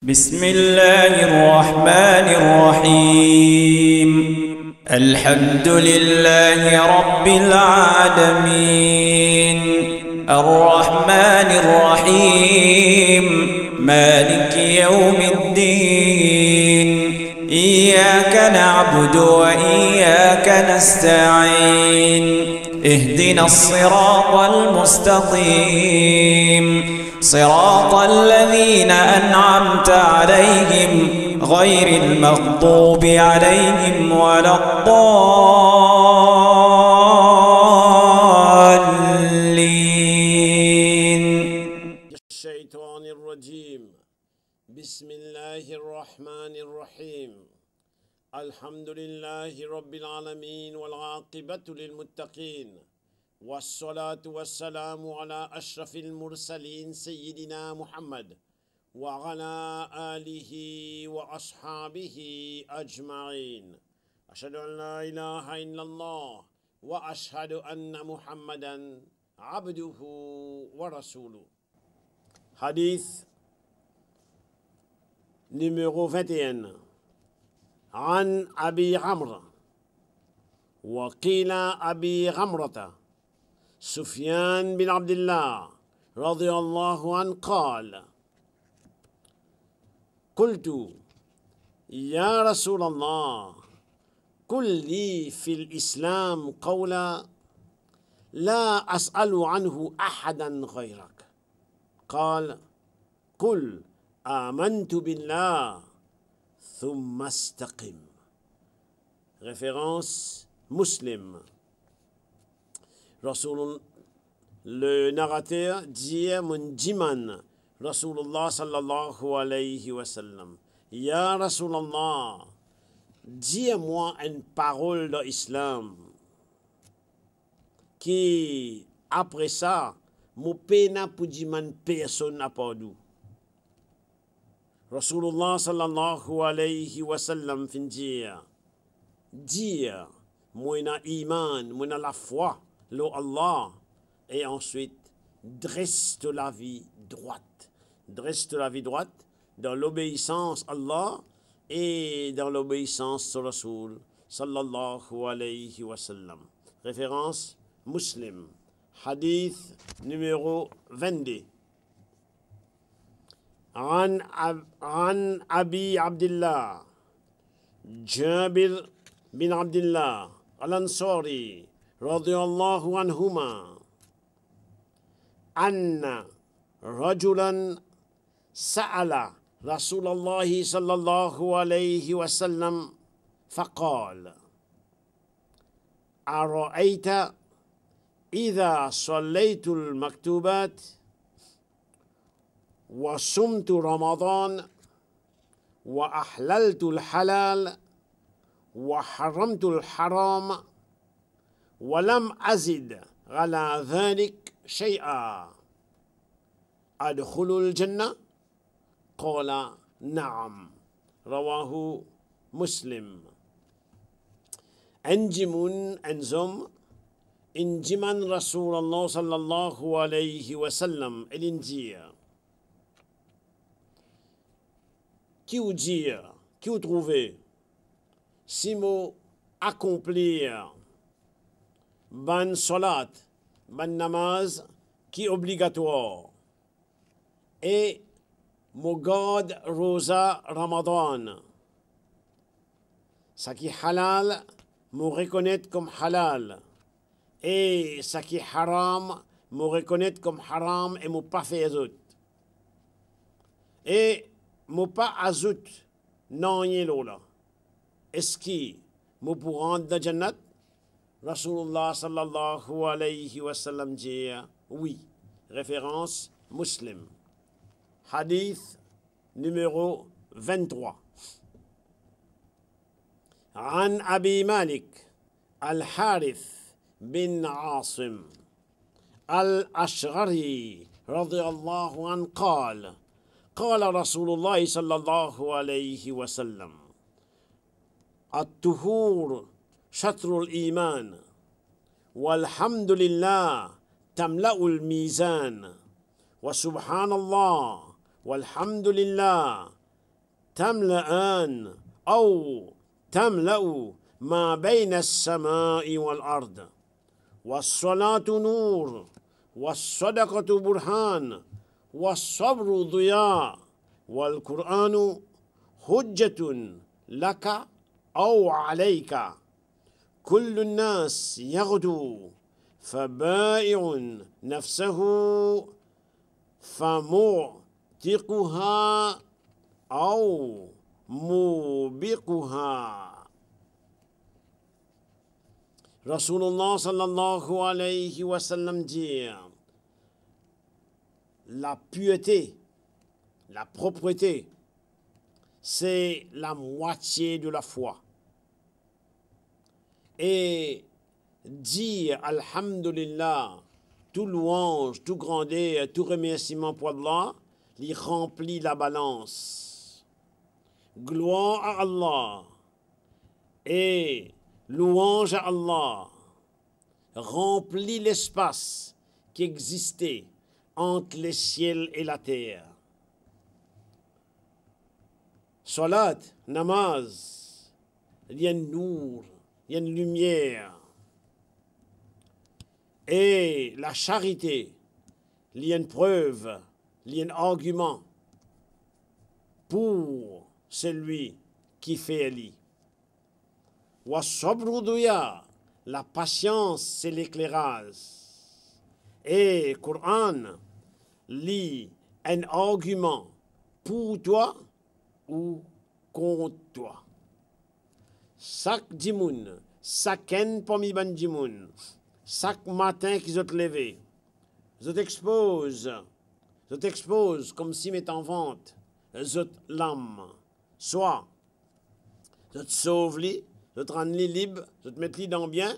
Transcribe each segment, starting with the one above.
بسم الله الرحمن الرحيم. الحمد لله رب العالمين، الرحمن الرحيم، مالك يوم الدين. إياك نعبد وإياك نستعين، اهدنا الصراط المستقيم، صراط الذين أنعمت عليهم غير المغضوب عليهم ولا الضالين. الشيطان الرجيم. بسم الله الرحمن الرحيم. الحمد لله رب العالمين والعاقبة للمتقين، والصلاة والسلام على أشرف المرسلين سيدنا محمد وعلى آله وأصحابه أجمعين. أشهد أن لا إله إلا الله وأشهد أن محمدا عبده ورسوله. Hadith numéro 21. عن أبي عمرو وقيل أبي عمرة سفيان بن عبد الله رضي الله عنه قال: قلت يا رسول الله قل لي في الإسلام قولا لا أسأل عنه أحدا غيرك. قال: قل آمنت بالله ثم استقم. Référence Muslim. Le narrateur dit mon jiman Rasulullah sallallahu alayhi wa sallam: Ya Rasulallah, dis-moi une parole de l'islam qui après ça mon pena pour jiman personne à part nous. Rasulullah sallallahu alayhi wa sallam fin dire moi na iman, moi na la foi le Allah, et ensuite dresse de la vie droite. Dresse de la vie droite dans l'obéissance à Allah et dans l'obéissance au Rasoul sallallahu alayhi wa sallam. Référence Muslim. Hadith numéro 22. عن أبي عبد الله جابر بن عبد الله الأنصاري رضي الله عنهما أن رجلا سأل رسول الله صلى الله عليه وسلم فقال: أرأيت إذا صليت المكتوبات وصمت رمضان وأحللت الحلال وحرمت الحرام ولم أزد على ذلك شيئا أدخل الجنة؟ قال: نعم. رواه مسلم. أنجمون أنزم إنجمن رسول الله صلى الله عليه وسلم الإنجيل qui vous dire, qui vous trouver, si vous accomplir ban salat, ban namaz qui est obligatoire, et mon garde rosa ramadan, ce qui est halal, me reconnaître comme halal, et ce qui est haram, me reconnaître comme haram et me pas faire autres. Et mo pas azout non yelola. Est-ce que mo pour rentrer dans Jannat? Rasulullah sallallahu alayhi wa sallam dit oui. Référence Muslim. Hadith numéro 23. عن أبي مالك الحارث بن عاصم الأشعري رضي الله عنه قال: قال رسول الله صلى الله عليه وسلم: الطهور شطر الإيمان والحمد لله تملأ الميزان وسبحان الله والحمد لله تملأان أو تملأ ما بين السماء والأرض والصلاة نور والصدقة برهان والصبر ضياء والقرآن حجة لك أو عليك كل الناس يغدو فبائع نفسه فمعتقها أو موبقها. Rasulullah sallallahu alayhi wa sallam dit la pureté, la propreté, c'est la moitié de la foi. Et dire Alhamdulillah, tout louange, tout grandeur, tout remerciement pour Allah, il remplit la balance. Gloire à Allah et louange à Allah remplit l'espace qui existait entre les ciels et la terre. Salat, namaz, il y a une nour, il y a une lumière. Et la charité, il y a une preuve, il y a un argument pour celui qui fait lit. Wa sabru duya, la patience, c'est l'éclairage. Et Coran lit un argument pour toi ou contre toi. Chaque dimoun, chacun parmi ban dimoun, chaque matin qu'ils ont levé, je t'expose comme si met en vente, je l'âme. Soit, je te sauve li, je te rends li libre, je te mets li dans bien,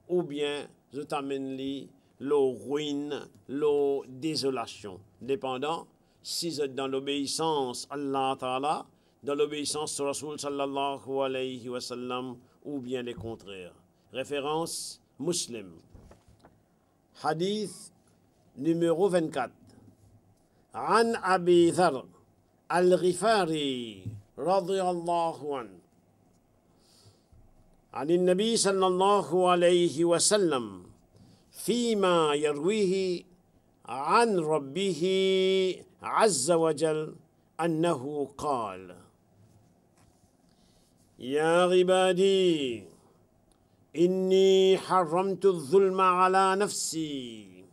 ou bien je t'amène li l'eau ruine, l'eau désolation. Dépendant, si vous êtes dans l'obéissance à Allah Ta'ala, dans l'obéissance au Rasul sallallahu alayhi wa sallam, ou bien les contraires. Référence Muslim. Hadith numéro 24. عن أبي ذر الغفاري رضي الله عنه عن النبي صلى الله عليه وسلم فيما يرويه عن ربه عز وجل أنه قال يا عبادي إني حرمت الظلم على نفسي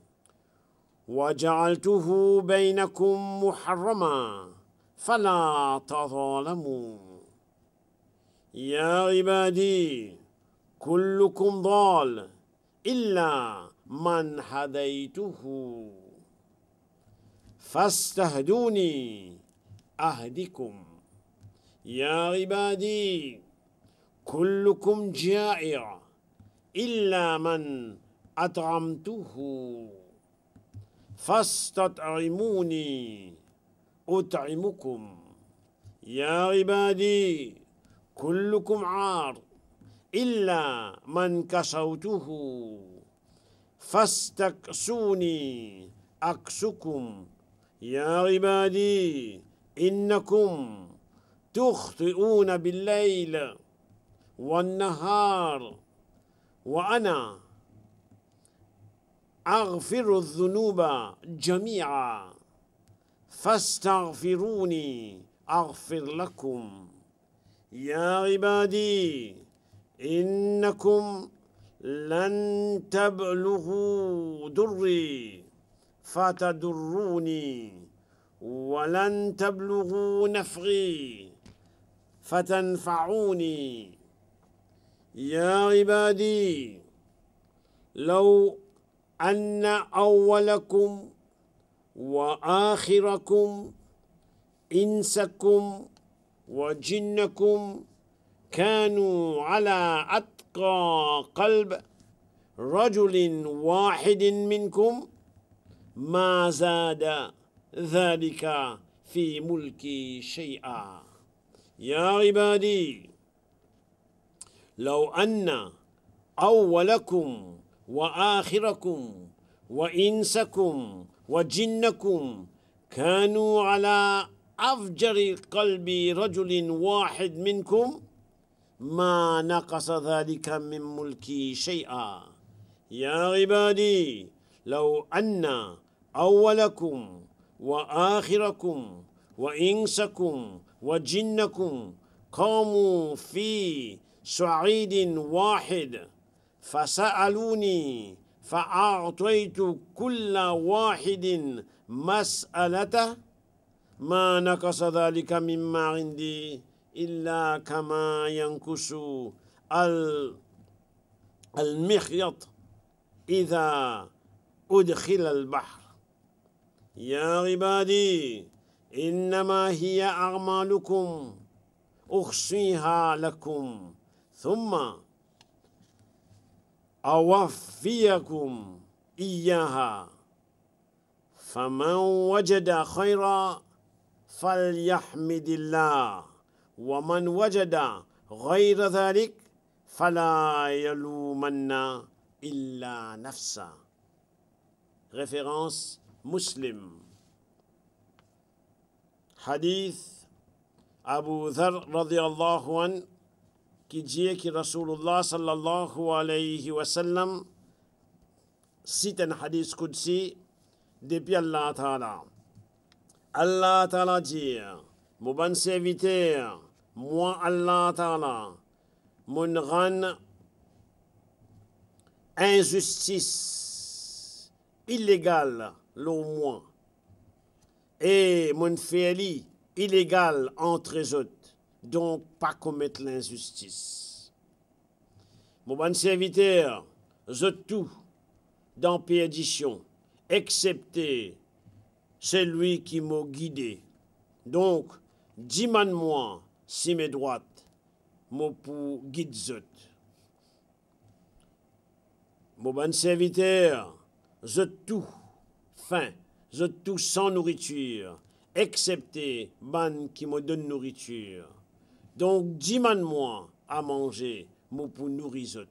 وجعلته بينكم محرما فلا تظالموا يا عبادي كلكم ضال إلا من هديته فاستهدوني أهدكم يا عبادي كلكم جائع إلا من أطعمته فاستطعموني أطعمكم يا عبادي كلكم عار إلا من كسوته فاستكسوني أكسكم يا عبادي إنكم تخطئون بالليل والنهار وأنا أغفر الذنوب جميعا فاستغفروني أغفر لكم يا عبادي إنكم لن تبلغوا ضري فتضروني ولن تبلغوا نفعي فتنفعوني يا عبادي لو أن أولكم وآخركم إنسكم وجنكم كانوا على أتقى قلب رجل واحد منكم ما زاد ذلك في ملكي شيئا يا عبادي لو أن أولكم وآخركم وإنسكم وجنكم كانوا على أفجر قلب رجل واحد منكم ما نقص ذلك من ملكي شيئا يا عبادي لو أن أولكم وآخركم وإنسكم وجنكم قاموا في صعيد واحد فسألوني فأعطيت كل واحد مسألته ما نقص ذلك مما عندي إلا كما ينقص المخيط إذا أدخل البحر يا عبادي إنما هي أعمالكم أحصيها لكم ثم أوفيكم إياها فمن وجد خيرا فليحمد الله ومن وجد غير ذلك فلا يلومن إلا نفسه. Référence Muslim. Hadith Abu Dhar radiyallahu an qui dit que Rasulullah sallallahu alayhi wa sallam cite un hadith Qudsi depuis Allah Ta'ala. Allah Ta'ala dit, mon bon serviteur, moi Allah Ta'ala, mon rend injustice illégale l'au moins et mon fait illégal entre les autres, donc pas commettre l'injustice. Mon bon serviteur, je tout dans perdition, excepté celui qui m'a guidé. Donc, dis-moi si mes droites m'ont pour guide zot. Mon bon serviteur, je tout faim, je tout sans nourriture, excepté ban qui me donne nourriture. Donc, dis-moi à manger, moi pour nourrir zot.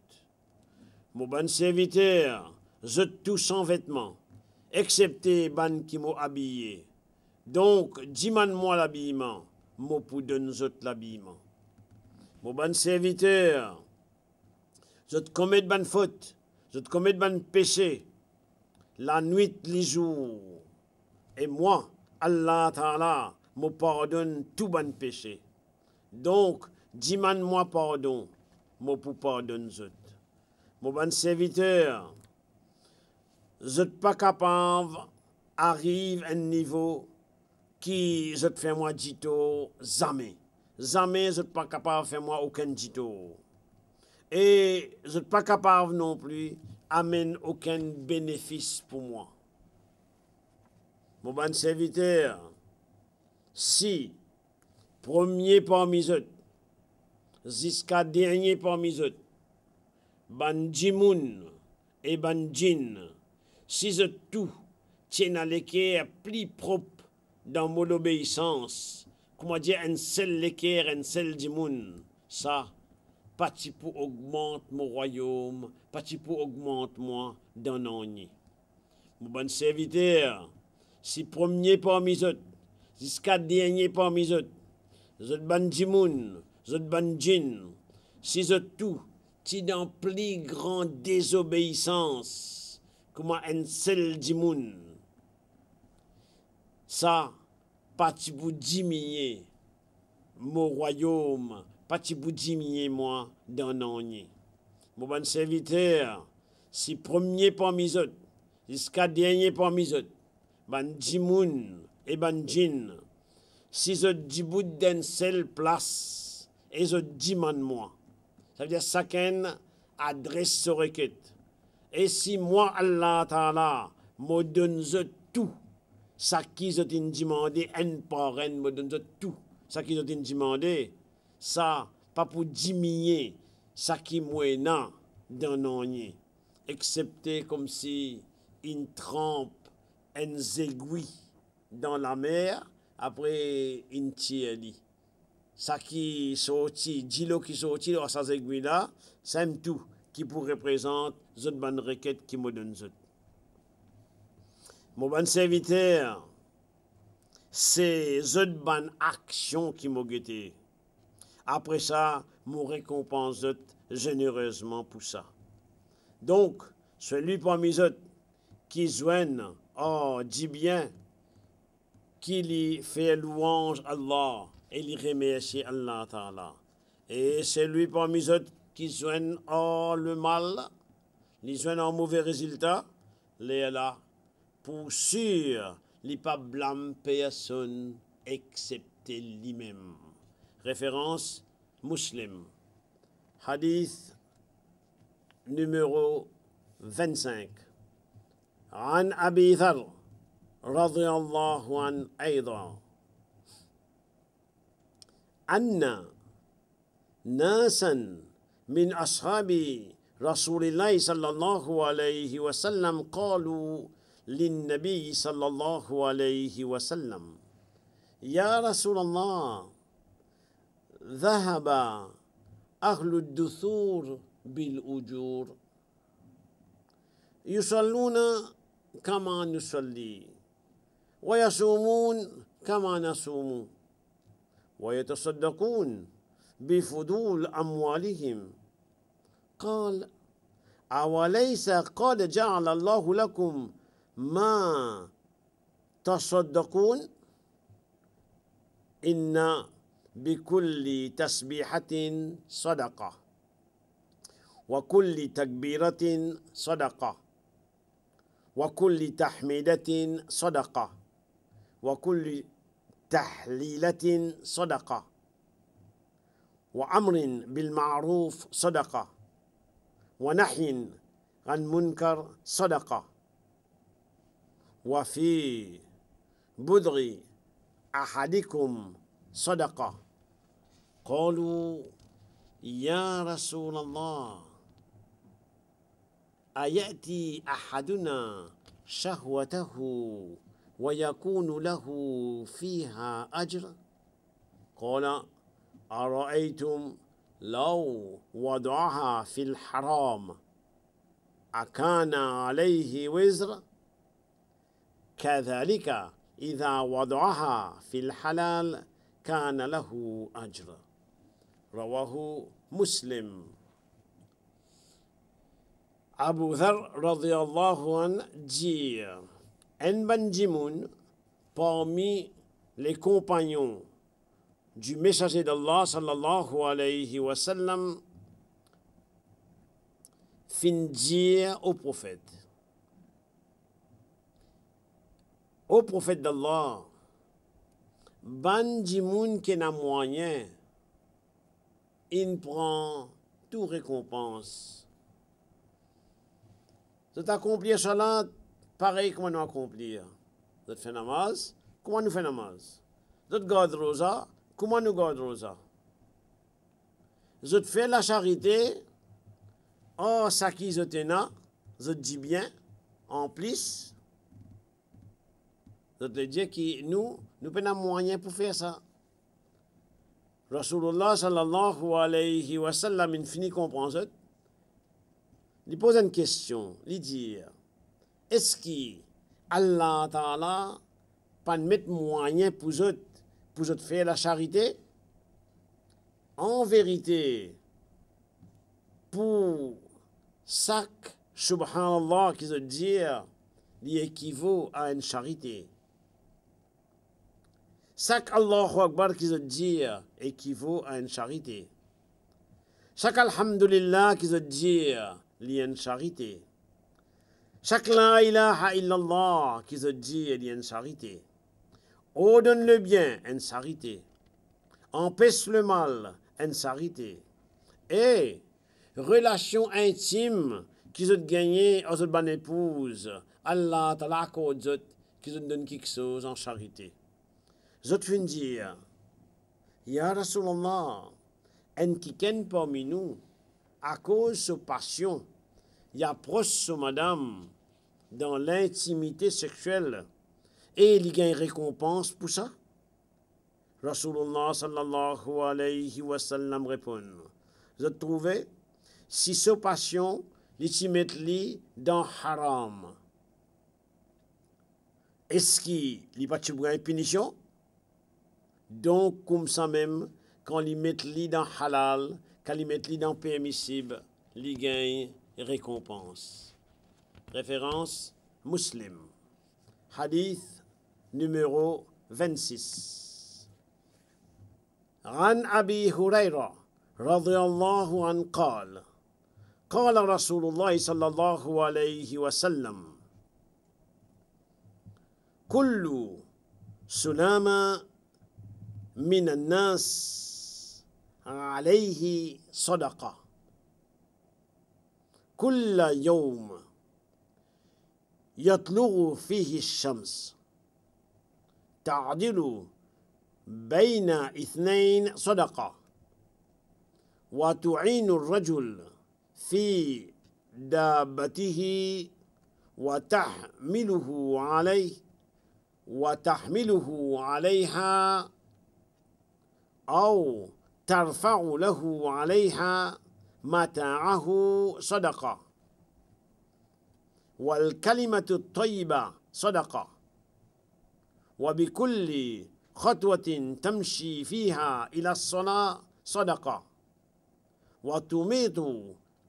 Mon bon serviteur, je tout sans vêtements, excepté ban qui m'a habillé. Donc, dis-moi l'habillement, moi pour donner zot l'habillement. Mon bon serviteur, je te commets de bonnes fautes, je te commets de bonnes péchés, la nuit, les jours. Et moi, Allah Ta'ala, me pardonne tout bon péché. Donc, dis-moi pardon, moi pour pardonner zot. Mon bon serviteur, je ne suis pas capable d'arriver à un niveau qui je te fais moi dito, jamais. Jamais je ne suis pas capable de faire moi aucun dito. Et je ne suis pas capable non plus d'amener aucun bénéfice pour moi. Mon bon serviteur, si premier parmi eux, jusqu'à dernier parmi eux, ban djimoun et ban djinn, si je tout tiens à l'équerre plus propre dans mon obéissance, comment dire, un seul l'équerre, un seul djimoun, ça, pas pour augmente mon royaume, pas pour augmente moi dans l'année. Mon bon serviteur, si premier parmi eux, jusqu'à dernier parmi eux, je ban djimoun, je ban djinn, si je tout ti dans plus grande désobéissance, comment un seul djimoun, ça, pas pour diminuer mon royaume, pas pour diminuer moi dans l'année. Mon bon serviteur, si premier parmi eux, jusqu'à dernier parmi eux, ban djimoun et ban djinn, si je dis bout d'une seule place, et je demande moi, ça veut dire chacun adresse sa requête. Et si moi, Allah Ta'ala, me donne tout, ça qui je t'ai demandé, un par un, me donne tout, ça qui je t'ai demandé, ça, pas pour diminuer, ça qui moi dans l'année, excepté comme si une trempe, un aiguille dans la mer, après une tiers-lit. Ça qui sorti, dis-le qui sorti, dans ces aiguilles-là, c'est tout qui pour représenter cette bonne requête qui me donne. Mon bon serviteur, c'est une bonne action qui m'a guetté. Après ça, me récompense généreusement pour ça. Donc, celui parmi eux qui joignent, oh, dit bien, qui lui fait louange à Allah et lui remercie Allah Ta'ala. Et celui parmi eux qui joignent, oh, le mal, les joignent un mauvais résultat, les là, pour sûr, les pas blâme personne excepté lui-même. Référence muslim. Hadith numéro 25. عن أبي ذر رضي الله عنه أيضا أن ناسا من أصحاب رسول الله صلى الله عليه وسلم قالوا للنبي صلى الله عليه وسلم يا رسول الله ذهب أهل الدثور بالأجور يصلون كما نصلي ويصومون كما نصوم ويتصدقون بفضول أموالهم قال أوليس قد جعل الله لكم ما تصدقون إن بكل تسبيحة صدقة وكل تكبيرة صدقة وكل تحميدة صدقة وكل تحليلة صدقة وأمر بالمعروف صدقة ونهي عن منكر صدقة وفي بدغ أحدكم صدقة قالوا يا رسول الله أيأتي أحدنا شهوته ويكون له فيها أجر قال أرأيتم لو وضعها في الحرام أكان عليه وزر كذلك إذا وضعها في الحلال كان له أجر رواه مسلم. Abu Dhar radiyallahu an dit un bandimoun parmi les compagnons du messager d'Allah sallallahu alayhi wa sallam fin dire au prophète d'Allah, bandimoun qui n'a moyen, il prend toute récompense. Vous accomplir cela, pareil comment nous accomplir. Vous faites namaz, comment nous faisons namaz. Vous gardez rosa, comment nous gardons rosa. Vous faites la charité, oh, ça qui vous tenez, vous dit bien, en plus, vous dites que nous avons moyen pour faire ça. Rasulullah sallallahu alayhi wa sallam, il finit comprendre. Il pose une question, il dit, est-ce que Allah Ta'ala pas mettre moyen pour eux faire la charité? En vérité, pour chaque subhanallah qui se dit, il équivaut à une charité. Chaque Allahu Akbar qui se dit équivaut à une charité. Chaque Alhamdulillah qui se dit il y a une charité. Chaque la ilaha illallah qui se dit il y a une charité. Ordonne le bien, une charité. Empêche le mal, une charité. Et relation intime qui se gagne à cette bonne épouse. Allah t'a l'accorde qui se donne quelque chose en charité. Je te dire, Ya Rasulallah, en qui parmi nous, à cause de passion, il approche sa madame dans l'intimité sexuelle et il gagne récompense pour ça. Rasulullah sallallahu alayhi wa sallam répond, je trouvais, si sa passion, il met dans haram, est-ce qu'il n'y a pas de punition? Donc, comme ça même, quand ils mettent li dans halal, quand ils mettent li dans permissible, ils gagnent récompense. Référence Muslim. Hadith numéro 26. عن أبي هريرة رضي الله عنه قال قال رسول الله صلى الله عليه وسلم كل سلامة من الناس عليه صدقة كل يوم يطلع فيه الشمس تعدل بين اثنين صدقة وتعين الرجل في دابته وتحمله عليها أو ترفع له عليها متاعه صدقة والكلمة الطيبة صدقة وبكل خطوة تمشي فيها إلى الصلاة صدقة وتميت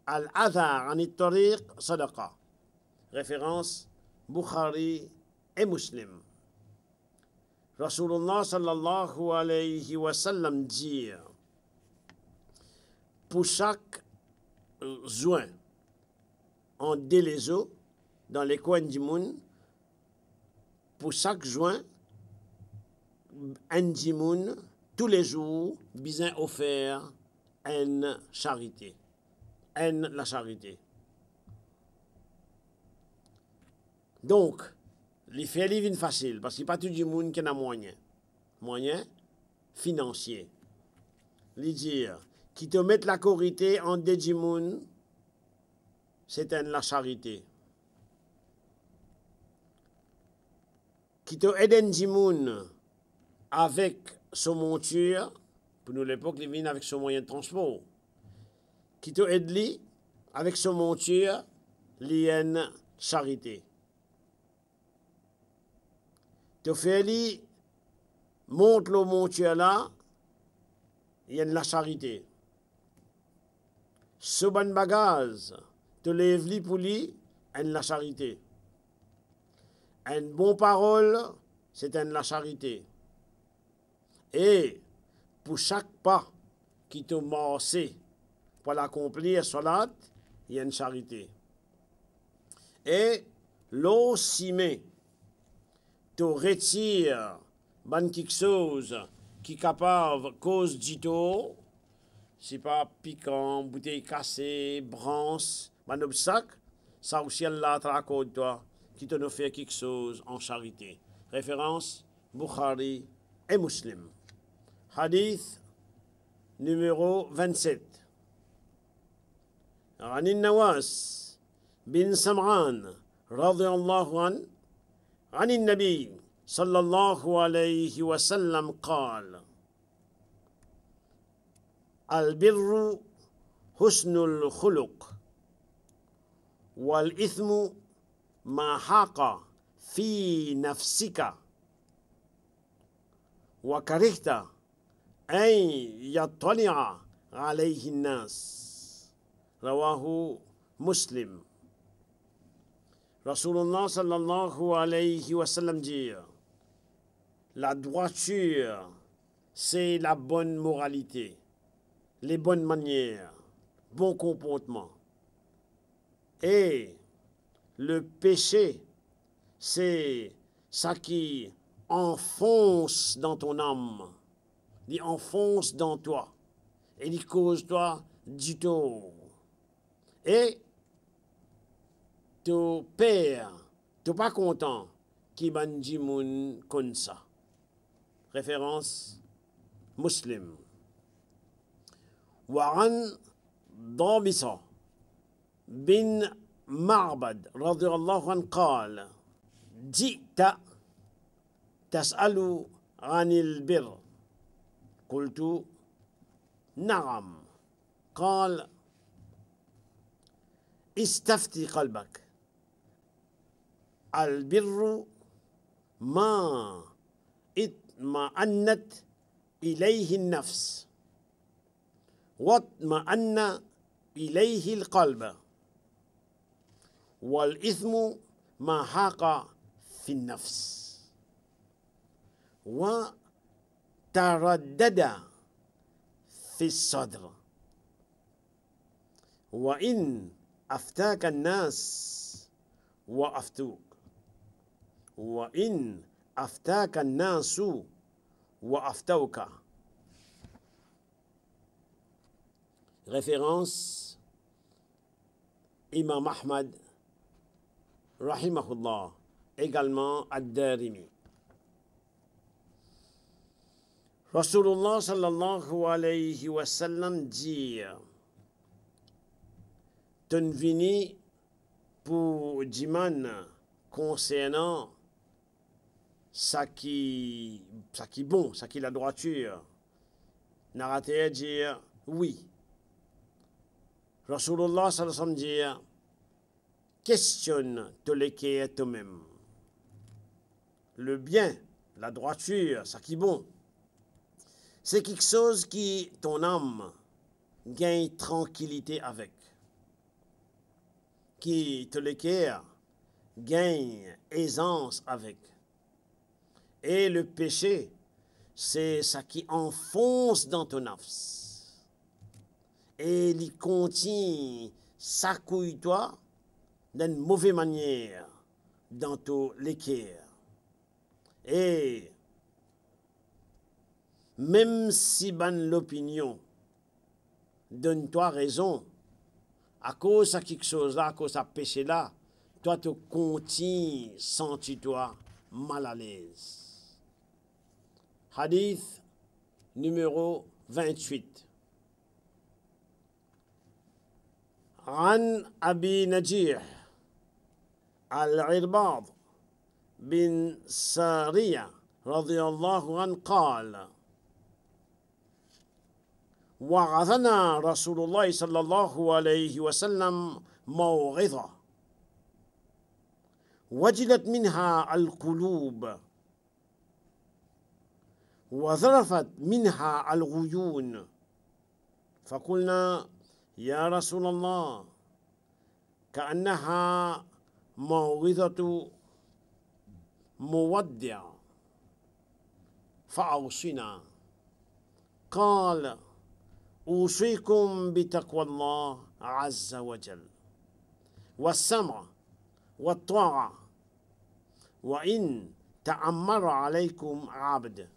الأذى عن الطريق صدقة. Référence Bukhari et Muslim. Rasulullah sallallahu alayhi wa sallam dit pour chaque joint en délézo dans les coins du monde, pour chaque joint un dimoun tous les jours bien offert une charité. La charité. Donc, les faire les vignes facile parce qu'il n'y a pas tout le monde qui a moyen financier. Les dire qui te mettent la corité en des dimoun, c'est la charité. Qui te aide un dimoun avec son monture, pour nous l'époque, il vient avec son moyen de transport. Qui te aide lui avec son monture, il y a une charité. Te fait lui monte le monture là, il y a de la charité. Ce bon bagage, te lève lui pour lui, il y a de la charité. Une bonne parole, c'est de la charité. Et pour chaque pas qui te marche pour l'accomplir, salat, il y a une charité. Et l'eau cimée te retire quelque chose qui est capable cause d'ito, c'est pas piquant, bouteille cassée, branche, un obstacle, ça aussi Allah te raconte toi qui te fait quelque chose en charité. Référence Bukhari et Muslim. Hadith numéro 27. عن النواس بن سمعان رضي الله عنه عن النبي صلى الله عليه وسلم قال البر حسن الخلق والإثم ما حاق في نفسك وكرهت أن يطلع عليه الناس. رواه مسلم. Rasulullah sallallahu alayhi wa sallam dit la droiture, c'est la bonne moralité, les bonnes manières, bon comportement. Et le péché, c'est ça qui enfonce dans ton âme, il enfonce dans toi, et il cause toi du tort. Et ton père, tu n'es pas content qui bandi moun comme ça. Référence Muslim. وعن ضابصة بن معبد رضي الله عنه قال جئت تسأل عن البر قلت نعم قال استفتي قلبك البر ما اطمأنت إليه النفس واطمأن إليه القلب والإثم ما حاق في النفس وتردد في الصدر وإن أفتاك الناس وأفتوك وإن أفتاك الناس وأفتوك. Référence Imam Ahmad rahimahullah, également Ad-Darimi. Rasulullah sallallahu alayhi wa sallam dit Tenvini pour Jiman concernant ça qui bon, ça qui la droiture. Narrateur dire oui. Rasulullah sallallahu alayhi wa sallam dit questionne te l'équerre toi-même. Le bien, la droiture, ça qui bon, c'est quelque chose qui ton âme gagne tranquillité avec. Qui te l'équerre gagne aisance avec. Et le péché, c'est ça qui enfonce dans ton nafs. Et il contient s'accouille-toi d'une mauvaise manière dans ton l'équerre. Et même si ban l'opinion donne-toi raison, à cause de quelque chose là, à cause de péché là, toi te continue, sens-tu-toi mal à l'aise. Hadith numéro 28. عن أبي نجيح العرباض بن سارية رضي الله عنه قال وعظنا رسول الله صلى الله عليه وسلم موعظة وجلت منها القلوب وذرفت منها العيون فقلنا يا رسول الله كأنها موعظة مودع فأوصنا قال أوصيكم بتقوى الله عز وجل والسمع والطاعة وإن تأمر عليكم عبد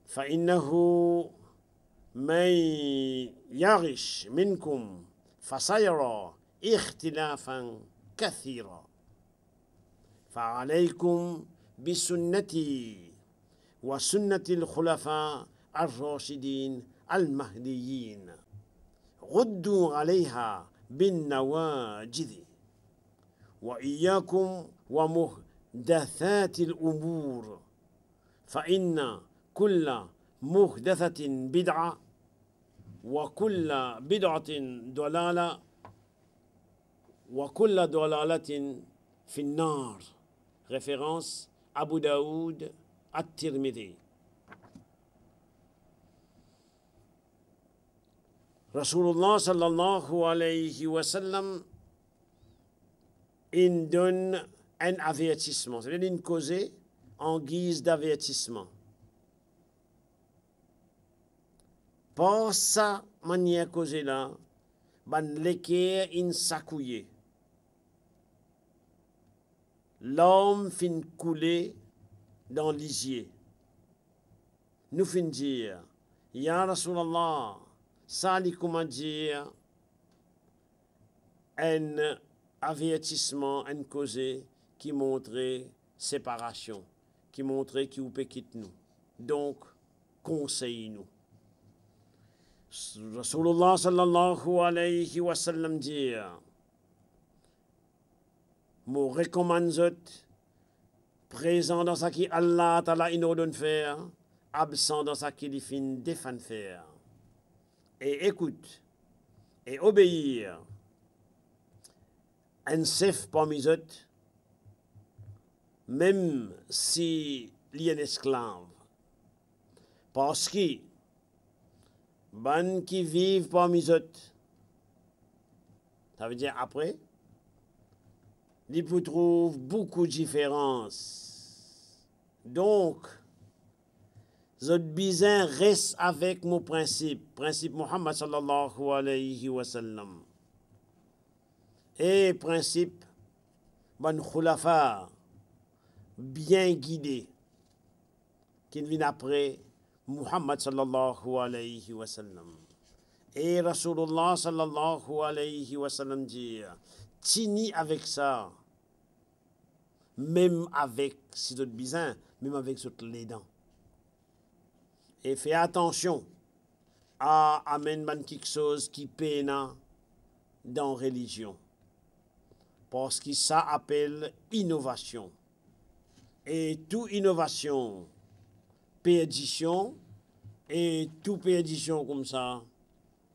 فإنه من يغش منكم فسيرى اختلافا كثيرا فعليكم بسنتي وسنة الخلفاء الراشدين المهديين غدوا عليها بالنواجذ وإياكم ومحدثات الأمور فإن كل محدثة بدعة وكل بدعة ضلالة وكل ضلالة في النار. Référence Abu Daoud At-Tirmidhi. Rasulullah sallallahu alayhi wa sallam il donne un avertissement, c'est-à-dire une cause en guise d'avertissement. Par sa manière causée là, ban l'équerre in s'accouiller. L'homme fin couler dans l'isier. Nous fin dire, Ya Rasulallah, ça li comment dire, un avertissement, un causé qui montrait séparation, qui montrait qui ou peut quitter nous. Donc, conseille-nous. Rasulullah sallallahu alayhi wa sallam dit, me recommande présent dans ce qui Allah ta'ala inordonne faire, absent dans ce qu'il fin défend faire. Et écoute, et obéir, un chef parmi eux, même s'il y a un esclave, Parce que, ban qui vivent parmi eux, ça veut dire après, ils peut trouver beaucoup de différences. Donc, zot bizin reste avec mon principe Muhammad sallallahu alayhi wa sallam. Et principe, ban khulafa, bien guidé, qui vient après Muhammad sallallahu alayhi wa sallam. Et Rasulullah sallallahu alayhi wa sallam dit, tini avec ça, même avec si d'autres bizins, même avec toutes les dents. Et fais attention à amener quelque chose qui peine dans la religion. Parce que ça appelle innovation. Et toute innovation, perdition, et toute perdition comme ça,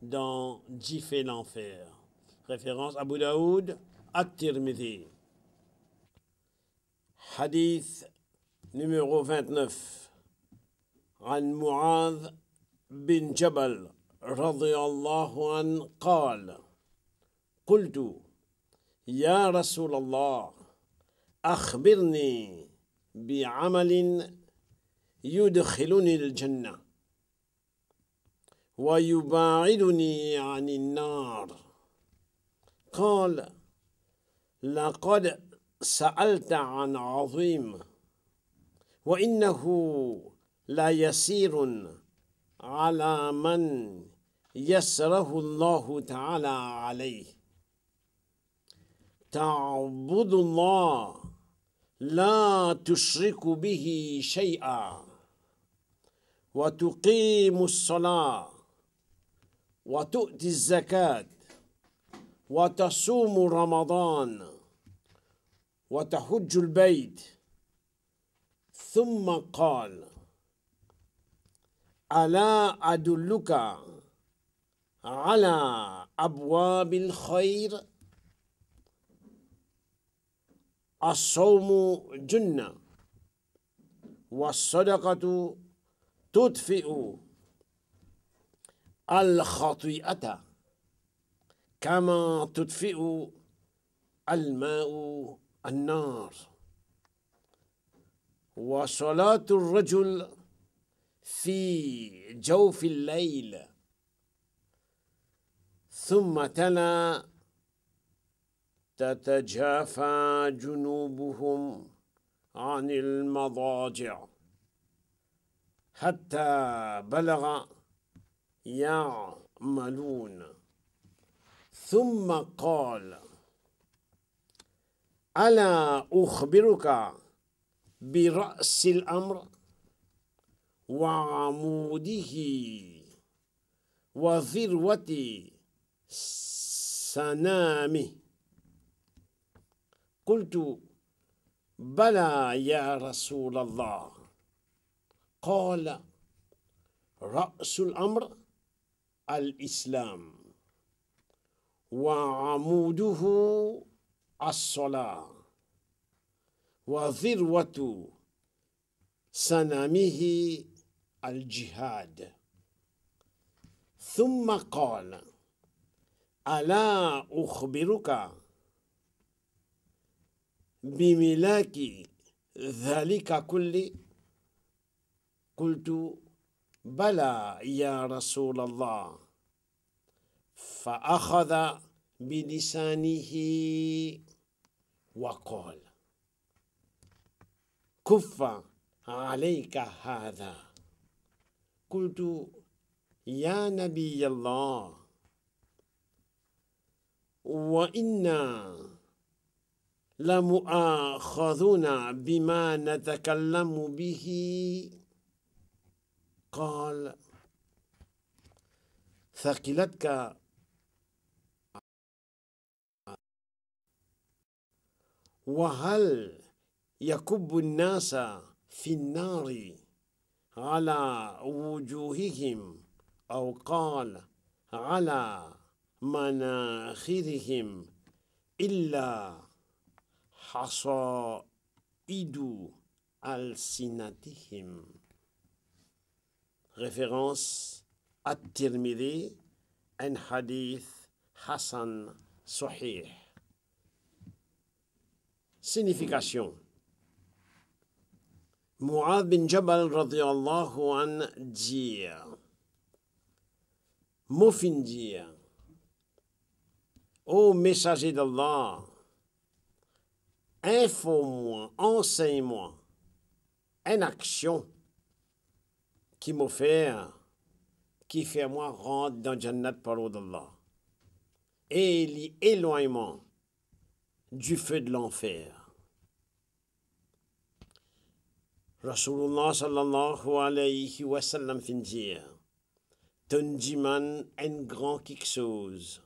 dans différents fers. Référence Abu Daoud, At-Tirmidhi. Hadith numéro 29. عن معاذ بن جبل رضي الله عنه قال قلت يا رسول الله أخبرني بعمل يدخلني الجنة ويباعدني عن النار قال لقد سألت عن عظيم وإنه لا يسير على من يسره الله تعالى عليه تعبد الله لا تشرك به شيئا وتقيم الصلاة وتؤتي الزكاة وتصوم رمضان وتحج البيت ثم قال ألا أدلك على أبواب الخير الصوم جنة والصدقة تطفئ الخطيئة كما تطفئ الماء النار وصلاة الرجل في جوف الليل ثم تلا تتجافى جنوبهم عن المضاجع حتى بلغ يعملون ثم قال ألا أخبرك برأس الأمر وعموده وذروة سنامه قلت بلى يا رسول الله قال رأس الأمر الإسلام وعموده الصلاة وذروة سنامه الجهاد ثم قال ألا أخبرك بملاك ذلك كله قلت بلى يا رسول الله فأخذ بلسانه وقال كف عليك هذا قلت يا نبي الله وإنا لمؤاخذون بما نتكلم به قال ثقلتك وهل يكب الناس في النار على وجوههم أو قال على مناخرهم إلا حصائد ألسنتهم référence At-Tirmidhi, un hadith Hassan Sahih. Signification. Mu'adh bin Jabal radiyallahu an dire, mot fin dire, ô messager d'Allah, informe-moi, enseigne-moi une action qui m'offre, qui fait moi rentrer dans Jannat par l'eau d'Allah et l'éloignement du feu de l'enfer. Rasulullah sallallahu alayhi wa sallam fin dire, ton diman un grand quelque chose.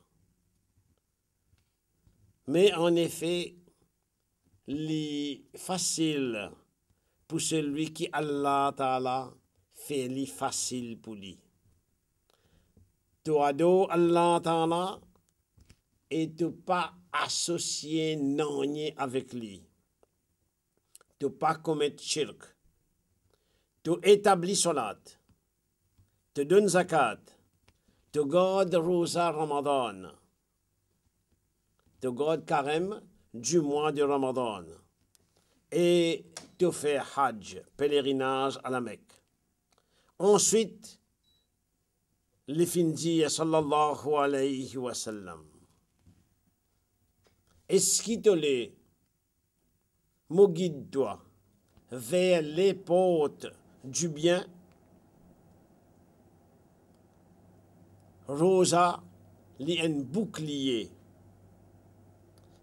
Mais en effet, li facile pour celui qui Allah Ta'ala fait li facile pour lui. Tu adores Allah Ta'ala et tu pas associé non avec lui. Tu pas commettre shirk. Tu établis salat. Tu donnes zakat. Tu gardes rosa Ramadan. Tu gardes carême du mois de Ramadan. Et tu fais hajj, pèlerinage à la Mecque. Ensuite, les fins dire sallallahu alayhi wa sallam. Est-ce qu'il te l'est, mon guide-toi vers les portes du bien? Rosa, li un bouclier.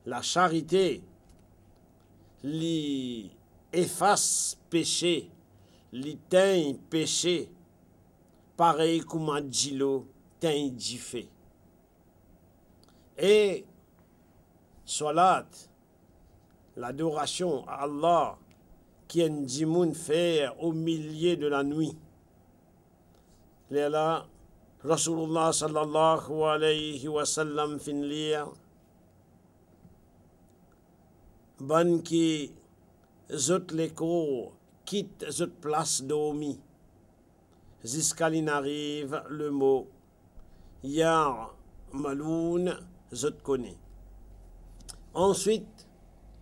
La charité, li efface péché, li teint péché, pareil comme un djilo teint du fait. Et salat, l'adoration à Allah, qui est un dimoun fait au milieu de la nuit. Là, Rasulullah sallallahu alayhi wa sallam fin lire, ban qui zot l'écho quitte zot place dormi, jusqu'à n'arrive le mot Yar Maloun zot connaît. Ensuite,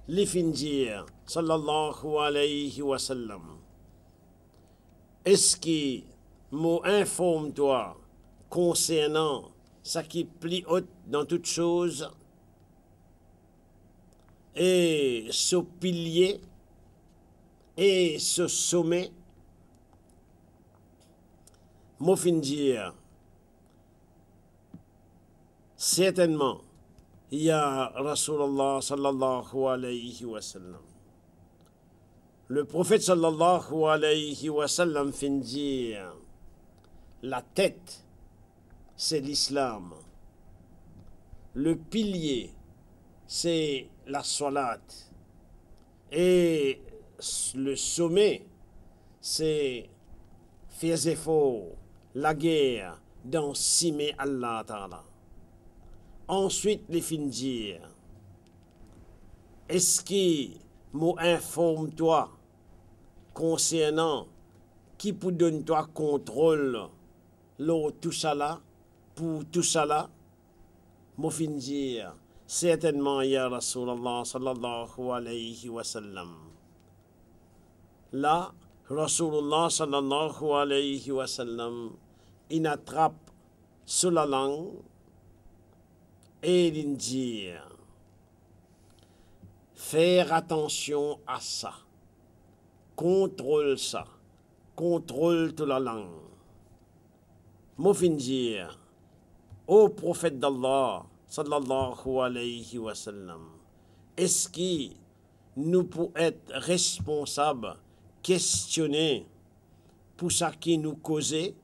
les fin dire, sallallahu alayhi wa sallam, est-ce que m'informe-toi concernant ce qui plie haute dans toutes choses et ce pilier et ce sommet, m'en fin dire, certainement, il y a Rasulullah sallallahu alayhi wa sallam. Le prophète sallallahu alayhi wa sallam fin dire, la tête, c'est l'islam. Le pilier, c'est la salat. Et le sommet, c'est faire effort, la guerre, dans simer Allah Ta'ala. Ensuite, les fins dire, est-ce que m'informe-toi concernant qui peut donner toi contrôle tout ça là, pour tout ça là, m'en fin dire, certainement, ya Rasulallah sallallahu alayhi wa sallam. Là, Rasulullah sallallahu alayhi wa sallam, il attrape sur la langue et il dit, faire attention à ça, contrôle ça, contrôle toute la langue. M'en fin dire, ô prophète d'Allah, sallallahu alayhi wa sallam, est-ce que nous pouvons être responsables, questionner pour ça qui nous causait?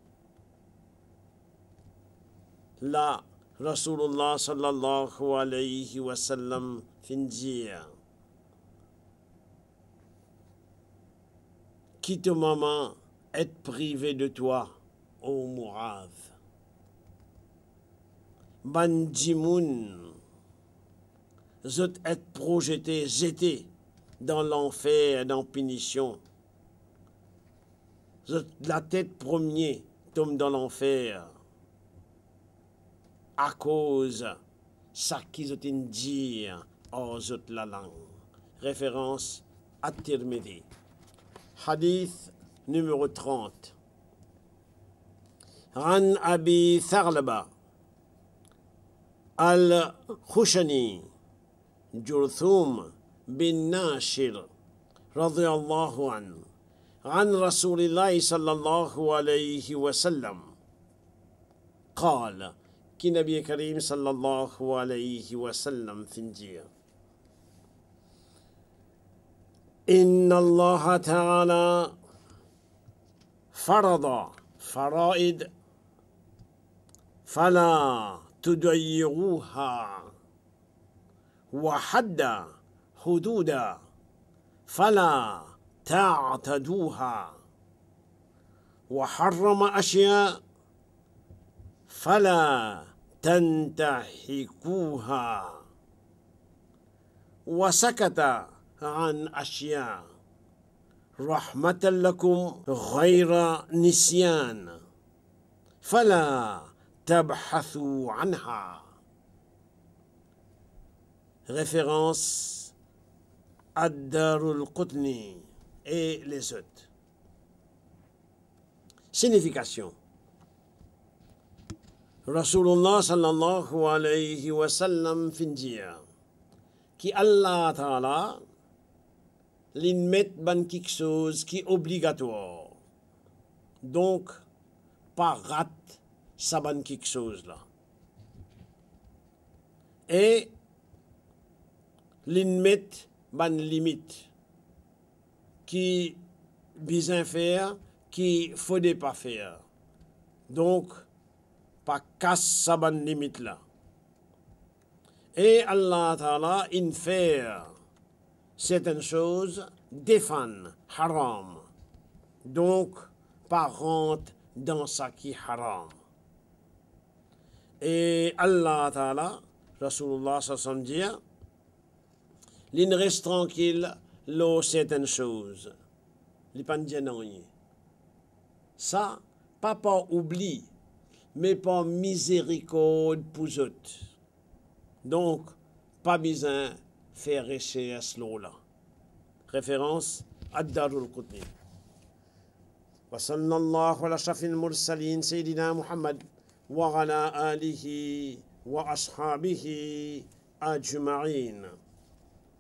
Là, Rasulullah sallallahu alayhi wa sallam fin dire, quitte maman être privé de toi, ô Mu'adh. Bandimoun, zot être projeté, jeté dans l'enfer, dans punition. Zot la tête premier, tombe dans l'enfer à cause ça qu'ils ont dit aux autres la langue. Référence à Tirmidhi. Hadith numéro 30. عن أبي ثعلبة الخشني جرثوم بن ناشر رضي الله عنه عن رسول الله صلى الله عليه وسلم قال كي نبي كريم صلى الله عليه وسلم فنجير إن الله تعالى فرض فرائض فلا تضيعوها وحد حدودا فلا تعتدوها وحرم أشياء فلا تنتهكوها وسكت عن أشياء رحمة لكم غير نسيان فلا تبحثوا عنها. Référence Ad-Darul Qutni et les autres. Signification. Rasulullah sallallahu alayhi wa sallam fin dire qui Allah Ta'ala l'inmet ban quelque chose qui est obligatoire. Donc, pas rate ça ban quelque chose là. Et l'inmet ban limite qui besoin faire, qui faudrait pas faire. Donc, pas casse sa ban limite là. Et Allah Ta'ala in faire certaines choses défend haram. Donc, pas rentre dans ça qui haram. Et Allah Ta'ala, Rasulullah sallallahu alayhi wa sallam, l'in reste tranquille, l'eau certaines choses. Li pas dire non. Ça, pas oubli, mais pas miséricorde pour eux. Donc, pas besoin de faire recherche là. Référence Ad-Darul Qutni. Wa sallallahu ala shafil mursalin Sayyidina Muhammad wa ala alihi wa ashabihi ajma'in.